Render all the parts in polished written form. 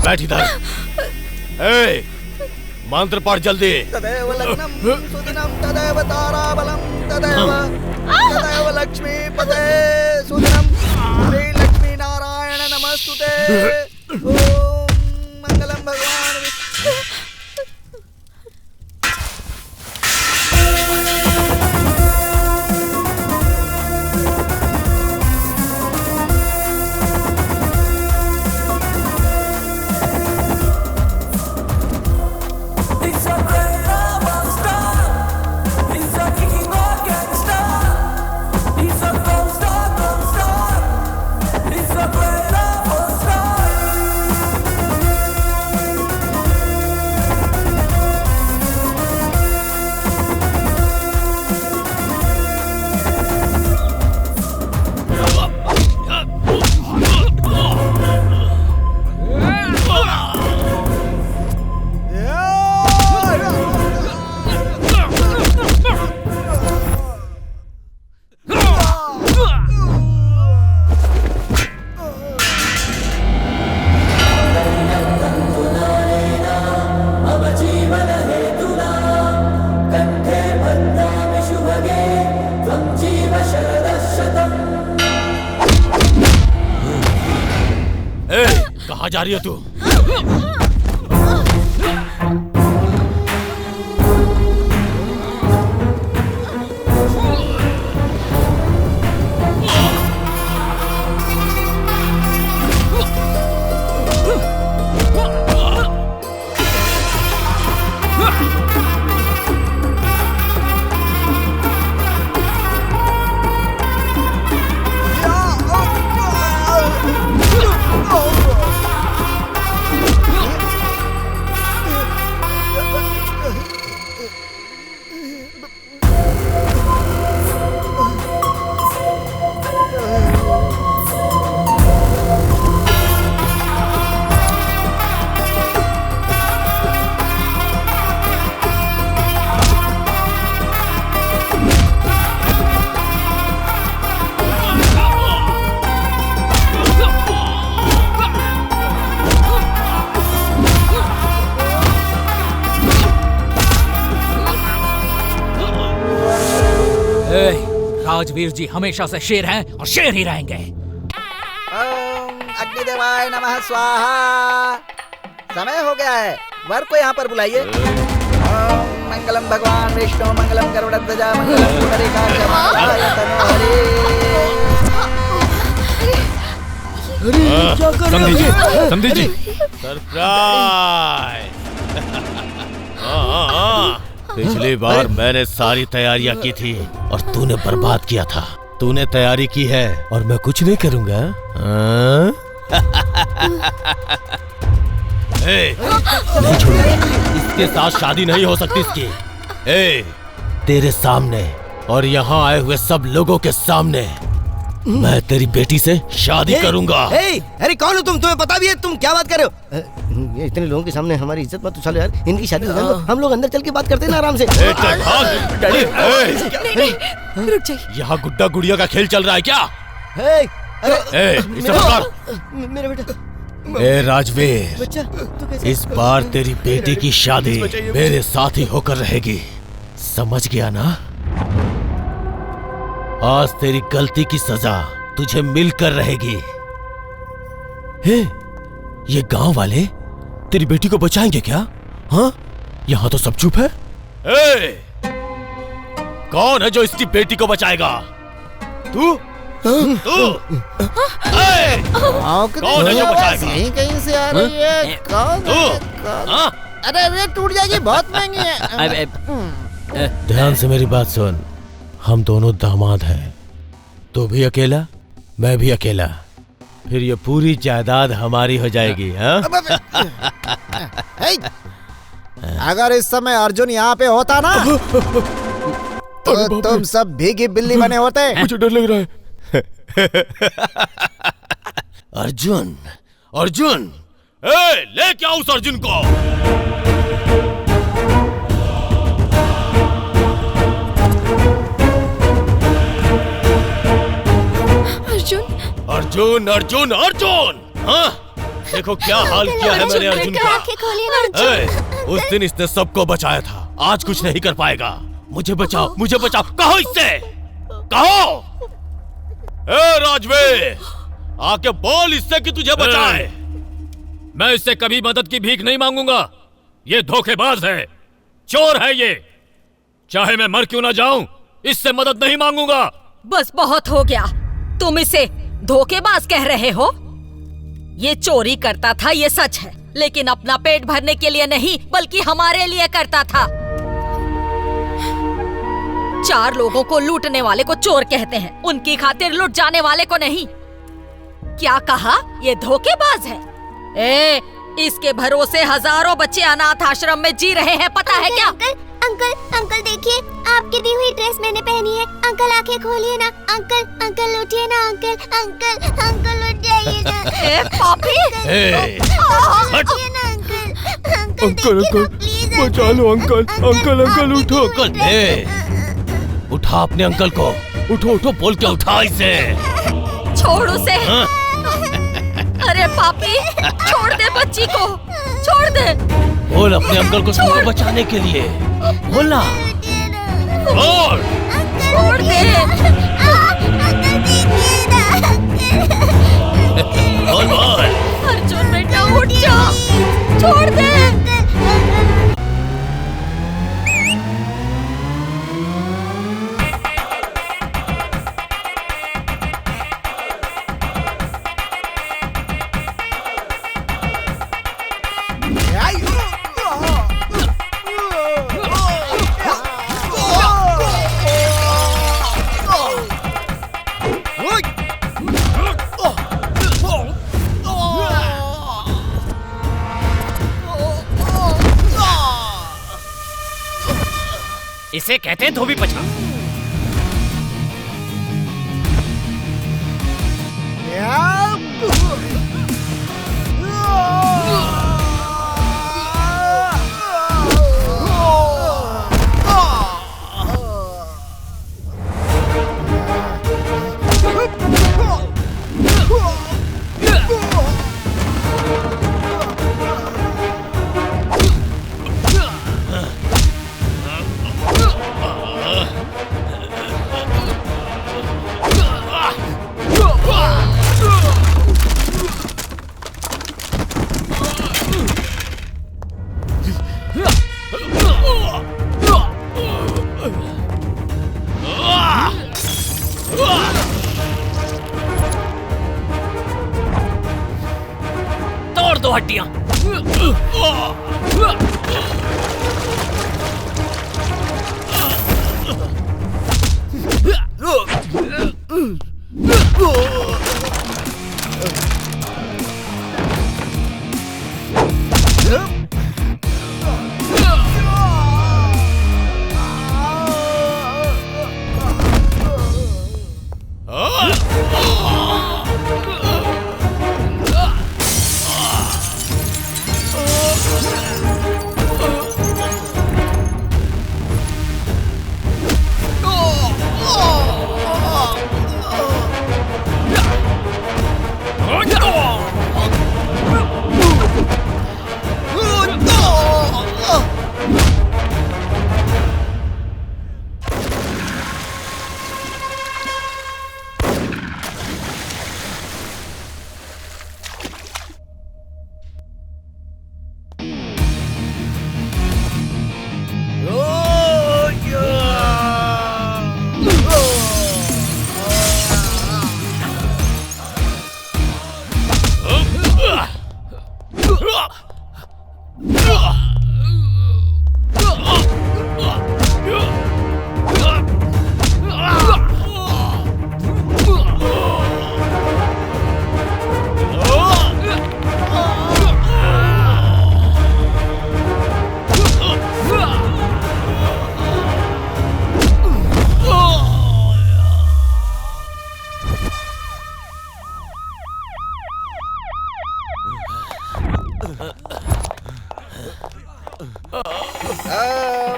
बैठ इधर। ए, मंत्र पढ़ जल्दी। तदेव लग्नं सुदिनं तदेव ताराबलं तदेव लक्ष्मी पते सुदिनं श्री लक्ष्मी नारायण नमस्तुते। ओम मंगलम भगवान विष्णु। कहाँ जा रही है तू? राजवीर जी हमेशा से शेर हैं और शेर ही रहेंगे। ओम अग्निदेवाय नमः स्वाहा। समय हो गया है, वर को यहाँ पर बुलाइए। ओम मंगलम भगवान विष्णु मंगलम गरुड़ध्वजा मंगलम पुंडरीकाक्ष मंगलाय तनोहरि। समझी जी सरप्राइज। पिछली बार मैंने सारी तैयारियां की थी और तूने बर्बाद किया था। तूने तैयारी की है और मैं कुछ नहीं करूंगा। नहीं छोड़ूंगा, इसके साथ शादी नहीं हो सकती इसकी। तेरे सामने और यहाँ आए हुए सब लोगों के सामने मैं तेरी बेटी से शादी करूंगा। अरे कौन हो तुम? तुम्हें पता भी है तुम क्या बात कर रहे हो? ये इतने लोगों के सामने हमारी इज्जत मत उछालो यार। इनकी शादी हो हम लोग अंदर चल के बात करते हैं ना आराम से। रुक जाइए। यहाँ गुड्डा गुड़िया का खेल चल रहा है क्या? इसे पकड़। मेरा बेटा। ए राजवीर, बच्चा तू कैसे? इस बार तेरी बेटी की शादी मेरे साथ ही होकर रहेगी, समझ गया ना? आज तेरी गलती की सजा तुझे मिलकर रहेगी। ये गांव वाले तेरी बेटी को बचाएंगे क्या? हाँ, यहाँ तो सब चुप है। कौन है जो इसकी बेटी को बचाएगा? तू? तू? कौन है जो बचाएगा? यहीं कहीं से आ रही है। कौन? तू? अरे टूट जाएगी, बहुत महंगी है। ध्यान से मेरी बात सुन। हम दोनों दामाद हैं, तू भी अकेला, मैं भी अकेला, फिर ये पूरी जायदाद हमारी हो जाएगी। हाँ? अगर इस समय अर्जुन यहाँ पे होता ना तो तुम सब भीगी बिल्ली बने होते। मुझे डर लग रहा है। अर्जुन, अर्जुन, ले क्या उस अर्जुन को? अर्जुन, अर्जुन, अर्जुन! हाँ? देखो क्या हाल किया है मैंने अर्जुन का। उस दिन इसने सबको बचाया था, आज कुछ नहीं कर पाएगा। मुझे बचाओ, मुझे बचाओ। कहो इससे, कहो। ए राजवीर, आके बोल इससे कि तुझे बचाए। मैं इससे कभी मदद की भीख नहीं मांगूंगा। ये धोखेबाज है, चोर है ये। चाहे मैं मर क्यों ना जाऊं, इससे मदद नहीं मांगूंगा। बस बहुत हो गया, तुम इसे धोखेबाज कह रहे हो। ये चोरी करता था, ये सच है, लेकिन अपना पेट भरने के लिए नहीं बल्कि हमारे लिए करता था। 4 लोगों को लूटने वाले को चोर कहते हैं, उनकी खातिर लुट जाने वाले को नहीं। क्या कहा? ये धोखेबाज है। ए, इसके भरोसे हजारों बच्चे अनाथ आश्रम में जी रहे हैं, पता है क्या? अंकल देखिए, आपकी दी हुई ड्रेस मैंने पहनी है। अंकल आंखें खोलिए ना। अंकल उठिए ना। अंकल उठ जाइए ना। ए, पापी! उठिए ना अंकल प्लीज बचा लो अंकल। अंकल उठो। उठा अपने अंकल को, उठो बोल के उठा इसे। छोड़ उसे। अरे पापी, छोड़ दे बच्ची को, छोड़ दे। बोल अपने अंकल को तुमको बचाने के लिए, बोलना। बोल। छोड़ दे। बोल। अर्जुन बेटा उठ जा, छोड़ दे। इसे कहते हैं धोबी पछा। तोड़ दो हड्डियां।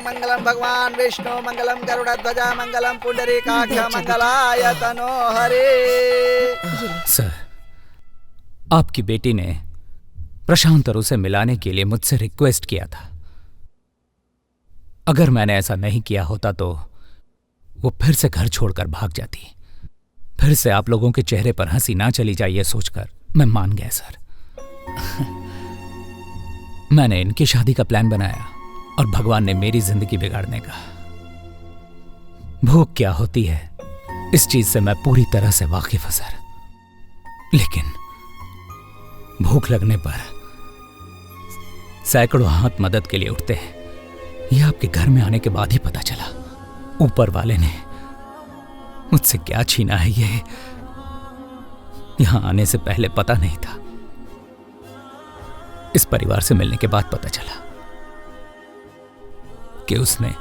मंगलम भगवान विष्णु मंगलम गरुड़ध्वजा मंगलम पुंडरीकाक्ष मंगलायतनो हरे। सर, आपकी बेटी ने प्रशांत और उसे मिलाने के लिए मुझसे रिक्वेस्ट किया था। अगर मैंने ऐसा नहीं किया होता तो वो फिर से घर छोड़कर भाग जाती। फिर से आप लोगों के चेहरे पर हंसी ना चली जाए ये सोचकर मैं मान गया सर। मैंने इनकी शादी का प्लान बनाया और भगवान ने मेरी जिंदगी बिगाड़ने का। भूख क्या होती है इस चीज से मैं पूरी तरह से वाकिफ हूं सर, लेकिन भूख लगने पर सैकड़ों हाथ मदद के लिए उठते हैं। यह आपके घर में आने के बाद ही पता चला। ऊपर वाले ने मुझसे क्या छीना है ये यहां आने से पहले पता नहीं था। इस परिवार से मिलने के बाद पता चला कि उसने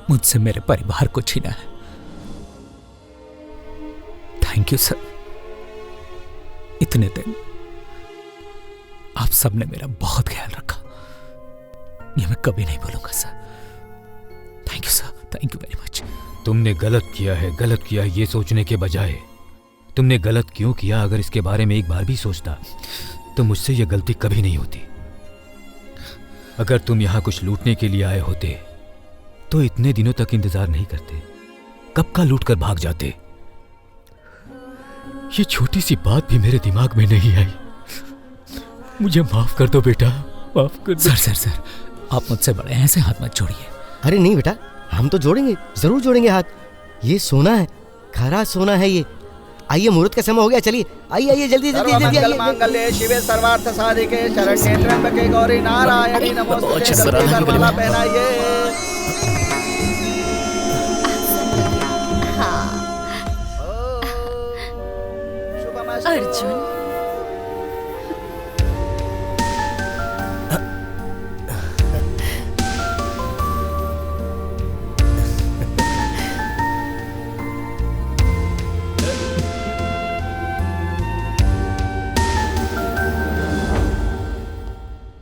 मुझसे मेरे परिवार को छीना है। Thank you sir. इतने दिन आप सबने मेरा बहुत ख्याल रखा, ये मैं कभी नहीं भूलूंगा sir. Thank you sir, thank you very much. तुमने गलत किया है, गलत किया है ये सोचने के बजाय तुमने गलत क्यों किया अगर इसके बारे में एक बार भी सोचता तो मुझसे यह गलती कभी नहीं होती। अगर तुम यहां कुछ लूटने के लिए आए होते तो इतने दिनों तक इंतजार नहीं करते, कब का लूट कर भाग जाते। ये छोटी सी बात भी मेरे दिमाग में नहीं आई। मुझे माफ कर दो बेटा, माफ कर दो। सर आप मुझसे बड़े हैं, ऐसे हाथ मत जोड़िए। अरे नहीं बेटा, हम तो जोड़ेंगे, जरूर जोड़ेंगे हाथ। ये सोना है, खरा सोना है ये। आइए, मुहूर्त का समय हो गया, चलिए आइए आइए जल्दी जल्दी जल्दी आइए। मांगल्ये शिवे सर्वार्थ साधिके शरण्ये त्र्यंबके गौरी नारायणी नमोस्तुते। वरमाला पहनाइए। अर्जुन,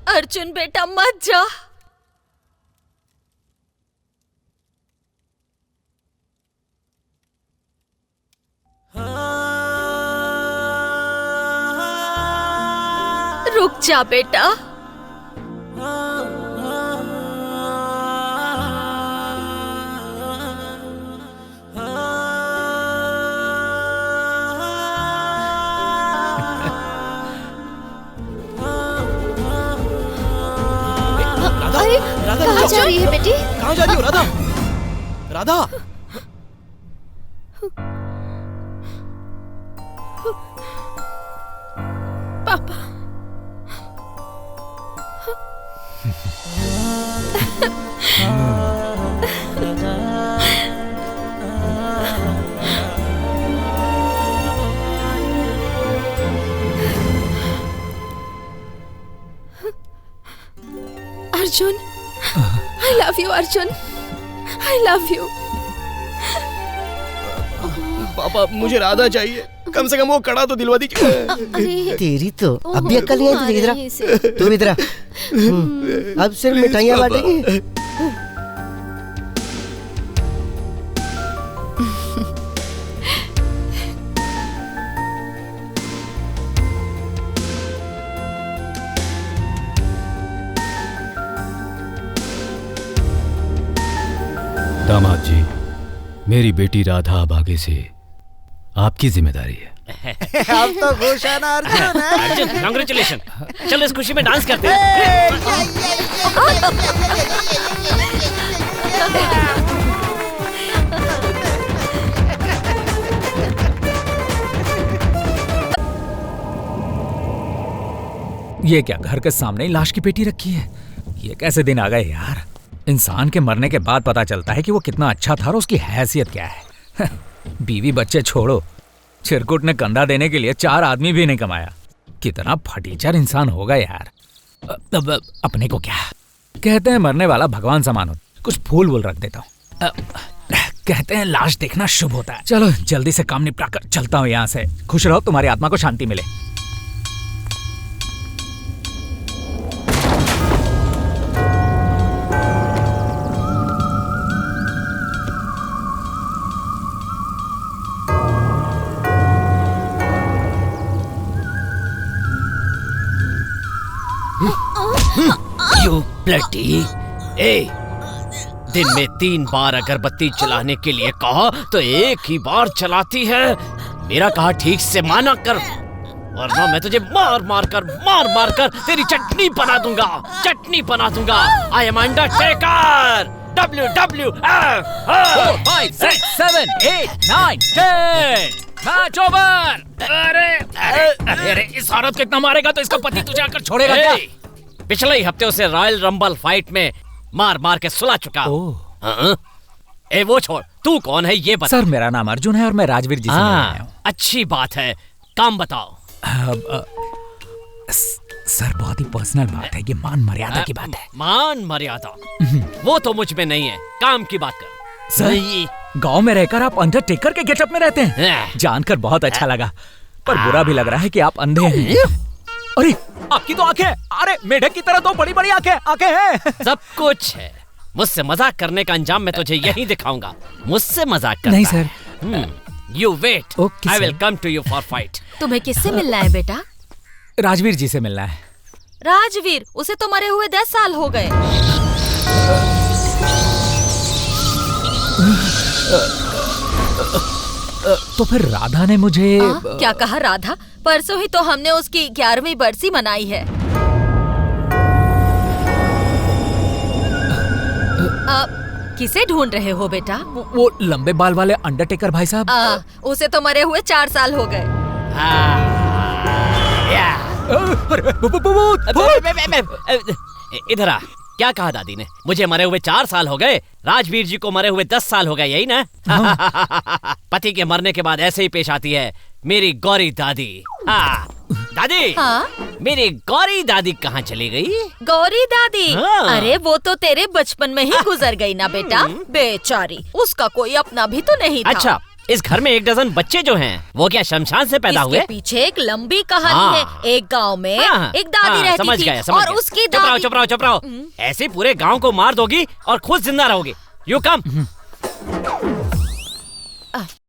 अर्जुन बेटा मत जा। रुक जा बेटा। कहाँ जा रही है बेटी? कहाँ जा रही हो राधा? राधा पापा। Arjun, I love you Arjun, I love you। पापा, मुझे राधा चाहिए, कम से कम वो कड़ा तो दिलवा दी। तेरी तो अब भी अक्ल नहीं आई तुझे। तू इधर आ। अब सिर्फ मिठाइयाँ बांटेंगे। दामाद जी, मेरी बेटी राधा अब आगे से आपकी जिम्मेदारी है। अब तो खुश है ना अर्जुन? अर्जुन, कांग्रेचुलेशन। चलो इस खुशी में डांस करते हैं। ये क्या घर के सामने ही लाश की पेटी रखी है? ये कैसे दिन आ गए यार। इंसान के मरने के बाद पता चलता है कि वो कितना अच्छा था और उसकी हैसियत क्या है। बीवी बच्चे छोड़ो, चिरकुट ने कंधा देने के लिए 4 आदमी भी नहीं कमाया। कितना फटीचर इंसान होगा यार। अब अपने को क्या कहते हैं, मरने वाला भगवान समान हो। कुछ फूल वूल रख देता हूँ। कहते हैं लाश देखना शुभ होता है। चलो जल्दी से काम निपटा कर चलता हूँ यहाँ से। खुश रहो, तुम्हारी आत्मा को शांति मिले। यू ब्लडी ए, दिन में 3 बार अगरबत्ती जलाने के लिए कहा तो एक ही बार चलाती है। मेरा कहा ठीक से माना कर, वरना मैं तुझे मार मार कर तेरी चटनी बना दूंगा, चटनी बना दूंगा। I am Undertaker. WWF 4, 5, 6, 7, 8, 9, 10 match over. अरे इस औरत को इतना मारेगा तो इसका पति तुझे आकर छोड़ेगा क्या? पिछले ही हफ्ते उसे रॉयल रंबल फाइट में मार मार के सुला चुका। हाँ? ए वो छोड़, तू कौन है ये बता। सर मेरा नाम अर्जुन है और मैं राजवीर जी से मिलने आया हूँ। अच्छी बात है, काम बताओ। सर बहुत ही पर्सनल बात है, ये मान मर्यादा की बात है। मान मर्यादा वो तो मुझ में नहीं है, काम की बात कर। सर गांव में रहकर आप अंडरटेकर के गेटअप में रहते हैं, जानकर बहुत अच्छा लगा, पर बुरा भी लग रहा है कि आप अंधे हैं। अरे आपकी तो आंखें, अरे मेढक की तरह तो बड़ी बड़ी आंखें हैं। सब कुछ है, मुझसे मजाक करने का अंजाम मैं तुझे यही दिखाऊंगा। मुझसे मजाक करना नहीं sir. You wait, Okay, I will sir. Come to you for fight. तुम्हें किससे मिलना है बेटा? राजवीर जी से मिलना है। राजवीर, उसे तो मरे हुए 10 साल हो गए। तो फिर राधा ने मुझे क्या कहा राधा? परसों ही तो हमने उसकी 11वीं बरसी मनाई है। किसे ढूंढ रहे हो बेटा? वो लंबे बाल वाले अंडरटेकर भाई साहब। उसे तो मरे हुए 4 साल हो गए। इधर आ। क्या कहा दादी ने? मुझे मरे हुए 4 साल हो गए, राजवीर जी को मरे हुए 10 साल हो गए, यही ना? पति के मरने के बाद ऐसे ही पेश आती है मेरी गौरी दादी। हाँ दादी। हाँ? मेरी गौरी दादी कहाँ चली गई? गौरी दादी? हाँ। अरे वो तो तेरे बचपन में ही गुजर गई ना बेटा, बेचारी। उसका कोई अपना भी तो नहीं था। अच्छा, इस घर में 1 डज़न बच्चे जो हैं, वो क्या शमशान से पैदा हुए? इसके पीछे एक लंबी कहानी है। एक गांव में एक दादी रहती समझ थी गया, और उसकी दादी। चुप रहो। ऐसे पूरे गांव को मार दोगी और खुद जिंदा रहोगी। You come.